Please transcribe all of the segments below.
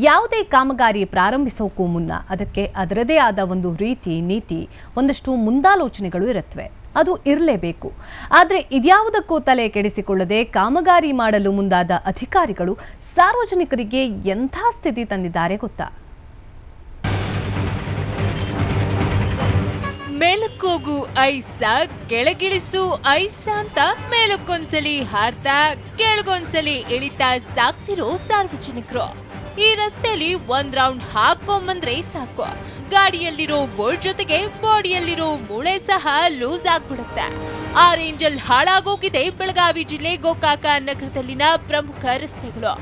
ಯಾವುದೇ ಕಾಮಗಾರಿ ಪ್ರಾರಂಭಿಸೋಕ್ಕೂ ಮುನ್ನ ಅದಕ್ಕೆ ಅದರದೇ ಆದ ಒಂದು ರೀತಿ ನೀತಿ ಒಂದಷ್ಟು ಮುಂದಾಲೋಚನೆಗಳು ಇರುತ್ತವೆ. ಅದು ಇರಲೇಬೇಕು. ಆದರೆ ಇದ್ಯಾವುದಕ್ಕೂ ತಲೆ ಕೆಡಿಸಿಕೊಳ್ಳದೆ ಕಾಮಗಾರಿ ಮಾಡಲು ಮುಂದಾದ ಅಧಿಕಾರಿಗಳು ಸಾರ್ವಜನಿಕರಿಗೆ ಎಂಥ ಸ್ಥಿತಿ ತಂದಿದ್ದಾರೆ ಗೊತ್ತಾ? ಮೇಲಕ್ಕೋಗು ಐಸ ಕೆಳಗಿಳಿಸು ಐಸ ಅಂತ ಮೇಲಕ್ಕೊಂದ್ಸಲಿ ಹಾರ್ತಾ ಕೆಳಗೊಂದ್ಸಲಿ ಇಳಿತಾ ಸಾಕ್ತಿರೋ ಸಾರ್ವಜನಿಕರು. ಈ ರಸ್ತೆಯಲ್ಲಿ ಒಂದ್ ರೌಂಡ್ ಹಾಕೊಂಬಂದ್ರೆ ಸಾಕು, ಗಾಡಿಯಲ್ಲಿರೋ ಬೋಲ್ಟ್ ಜೊತೆಗೆ ಬಾಡಿಯಲ್ಲಿರೋ ಮೂಳೆ ಸಹ ಲೂಸ್ ಆಗ್ಬಿಡುತ್ತೆ. ಆ ರೇಂಜಲ್ಲಿ ಹಾಳಾಗೋಗಿದೆ ಬೆಳಗಾವಿ ಜಿಲ್ಲೆ ಗೋಕಾಕ ನಗರದಲ್ಲಿನ ಪ್ರಮುಖ ರಸ್ತೆಗಳು.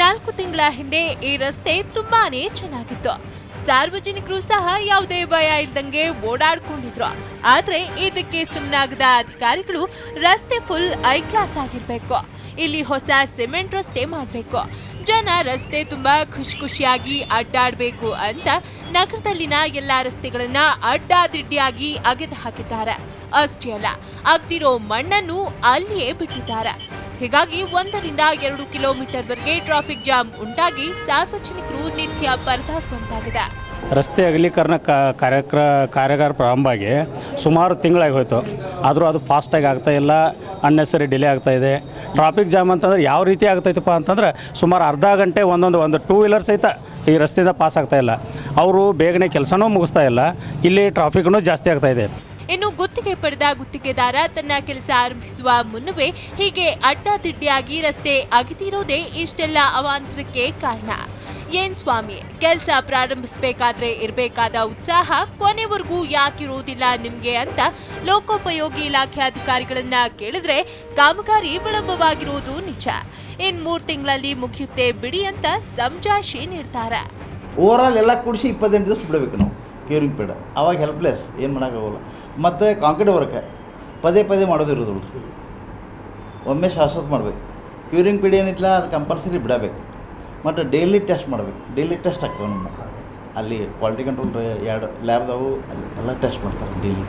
4 ತಿಂಗಳ ಹಿಂದೆ ಈ ರಸ್ತೆ ತುಂಬಾನೇ ಚೆನ್ನಾಗಿತ್ತು. ಸಾರ್ವಜನಿಕರು ಸಹ ಯಾವುದೇ ಭಯ ಇಲ್ದಂಗೆ ಓಡಾಡ್ಕೊಂಡಿದ್ರು. ಆದ್ರೆ ಇದಕ್ಕೆ ಸುಮ್ಮನಾಗದ ಅಧಿಕಾರಿಗಳು ರಸ್ತೆ ಫುಲ್ ಐ ಕ್ಲಾಸ್ ಆಗಿರ್ಬೇಕು, ಇಲ್ಲಿ ಹೊಸ ಸಿಮೆಂಟ್ ರಸ್ತೆ ಮಾಡ್ಬೇಕು, ಜನ ರಸ್ತೆ ತುಂಬಾ ಖುಷಿಯಾಗಿ ಅಡ್ಡಾಡ್ಬೇಕು ಅಂತ ನಗರದಲ್ಲಿನ ಎಲ್ಲಾ ರಸ್ತೆಗಳನ್ನ ಅಡ್ಡಾದಿಡ್ಡಿಯಾಗಿ ಅಗೆದು ಹಾಕಿದ್ದಾರೆ. ಅಷ್ಟೇ ಅಲ್ಲ, ಅಗ್ದಿರೋ ಮಣ್ಣನ್ನು ಅಲ್ಲಿಯೇ ಬಿಟ್ಟಿದ್ದಾರೆ. ಹೀಗಾಗಿ 1 ರಿಂದ 2 ಕಿಲೋಮೀಟರ್ ವರೆಗೆ ಟ್ರಾಫಿಕ್ ಜಾಮ್ ಉಂಟಾಗಿ ಸಾರ್ವಜನಿಕರು ನಿತ್ಯ ಪರದಾಡುವಂತಾಗಿದೆ. ರಸ್ತೆ ಅಗಲೀಕರಣ ಕಾರ್ಯಾಗಾರ ಪ್ರಾರಂಭ ಆಗಿ ಸುಮಾರು ತಿಂಗಳಾಗಿ ಹೋಯಿತು. ಆದರೂ ಅದು ಫಾಸ್ಟಾಗಿ ಆಗ್ತಾ ಇಲ್ಲ, ಅನ್ನೆಸರಿ ಡಿಲೇ ಆಗ್ತಾ ಇದೆ. ಟ್ರಾಫಿಕ್ ಜಾಮ್ ಅಂತಂದ್ರೆ ಯಾವ ರೀತಿ ಆಗ್ತೈತಪ್ಪ ಅಂತಂದ್ರೆ ಸುಮಾರು ಅರ್ಧ ಗಂಟೆ ಒಂದು 2 ವೀಲರ್ ಸಹಿತ ಈ ರಸ್ತೆಯಿಂದ ಪಾಸ್ ಆಗ್ತಾ ಇಲ್ಲ. ಅವರು ಬೇಗನೆ ಕೆಲಸನೂ ಮುಗಿಸ್ತಾ ಇಲ್ಲ, ಇಲ್ಲಿ ಟ್ರಾಫಿಕ್ನೂ ಜಾಸ್ತಿ ಆಗ್ತಾ ಇದೆ. ಇನ್ನು ಗುತ್ತಿಗೆ ಪಡೆದ ಗುತ್ತಿಗೆದಾರ ತನ್ನ ಕೆಲಸ ಆರಂಭಿಸುವ ಮುನ್ನವೇ ಹೀಗೆ ಅಡ್ಡಾದಿಡ್ಡಿಯಾಗಿ ರಸ್ತೆ ಅಗೆದಿರೋದೇ ಇಷ್ಟೆಲ್ಲ ಅವಾಂತರಕ್ಕೆ ಕಾರಣ. ಏನ್ ಸ್ವಾಮಿ, ಕೆಲಸ ಪ್ರಾರಂಭಿಸಬೇಕಾದ್ರೆ ಇರಬೇಕಾದ ಉತ್ಸಾಹ ಕೊನೆವರೆಗೂ ಯಾಕಿರುವುದಿಲ್ಲ ನಿಮ್ಗೆ ಅಂತ ಲೋಕೋಪಯೋಗಿ ಇಲಾಖೆ ಅಧಿಕಾರಿಗಳನ್ನ ಕೇಳಿದ್ರೆ ಕಾಮಗಾರಿ ವಿಳಂಬವಾಗಿರುವುದು ನಿಜ. ಇನ್ 3 ತಿಂಗಳಲ್ಲಿ ಮುಗಿಯುತ್ತೆ ಬಿಡಿ ಅಂತ ಸಮಜಾಯಿಷಿ ನೀಡ್ತಾರೆ. ಓವರ್ ಆಲ್ ಎಲ್ಲ ಕೂಡಿಸಿ 28 ದಿವಸ ಬಿಡಬೇಕು ನಾವು ಕ್ಯೂರಿಂಗ್ ಪೀರಿಯಡ್. ಅವಾಗ ಹೆಲ್ಪ್ಲೆಸ್, ಏನು ಮಾಡೋಕ್ಕಾಗಲ್ಲ. ಮತ್ತು ಕಾಂಕ್ರೀಟ್ ವರ್ಕ್ ಪದೇ ಮಾಡೋದಿರೋದು, ಒಮ್ಮೆ ಶಾಶ್ವತ ಮಾಡಬೇಕು. ಕ್ಯೂರಿಂಗ್ ಪೀರಿಯಡ್ ಏನಿಲ್ಲ ಅದು ಕಂಪಲ್ಸರಿ ಬಿಡಬೇಕು. ಮತ್ತು ಡೈಲಿ ಟೆಸ್ಟ್ ಮಾಡಬೇಕು. ಡೈಲಿ ಟೆಸ್ಟ್ ಆಗ್ತವೆ ನಮ್ಮ ಅಲ್ಲಿ ಕ್ವಾಲಿಟಿ ಕಂಟ್ರೋಲ್ 2 ಲ್ಯಾಬ್ದವು ಎಲ್ಲ ಟೆಸ್ಟ್ ಮಾಡ್ತಾರೆ ಡೈಲಿ.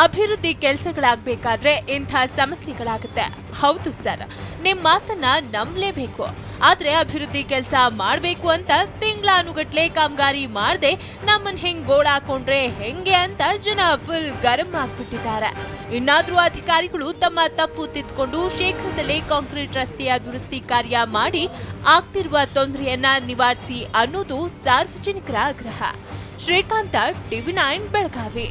ಅಭಿವೃದ್ಧಿ ಕೆಲಸಗಳಾಗಬೇಕಾದ್ರೆ ಇಂಥ ಸಮಸ್ಯೆಗಳಾಗುತ್ತೆ. ಹೌದು ಸರ್, ನಿಮ್ಮ ಮಾತನ್ನ ನಂಬಲೇಬೇಕು. ಆದ್ರೆ ಅಭಿವೃದ್ಧಿ ಕೆಲಸ ಮಾಡಬೇಕು ಅಂತ ತಿಂಗಳಾನುಗಟ್ಲೆ ಕಾಮಗಾರಿ ಮಾಡದೆ ನಮ್ಮನ್ನ ಹೆಂಗ್ ಗೋಳಾಕೊಂಡ್ರೆ ಹೆಂಗೆ ಅಂತ ಜನ ಫುಲ್ ಗರಂ ಆಗ್ಬಿಟ್ಟಿದ್ದಾರೆ. ಇನ್ನಾದ್ರೂ ಅಧಿಕಾರಿಗಳು ತಮ್ಮ ತಪ್ಪು ತಿದ್ದುಕೊಂಡು ಶೀಘ್ರದಲ್ಲೇ ಕಾಂಕ್ರೀಟ್ ರಸ್ತೆಯ ದುರಸ್ತಿ ಕಾರ್ಯ ಮಾಡಿ ಆಗ್ತಿರುವ ತೊಂದರೆಯನ್ನ ನಿವಾರಿಸಿ ಅನ್ನೋದು ಸಾರ್ವಜನಿಕರ ಆಗ್ರಹ. ಶ್ರೀಕಾಂತ, TV9 ಬೆಳಗಾವಿ.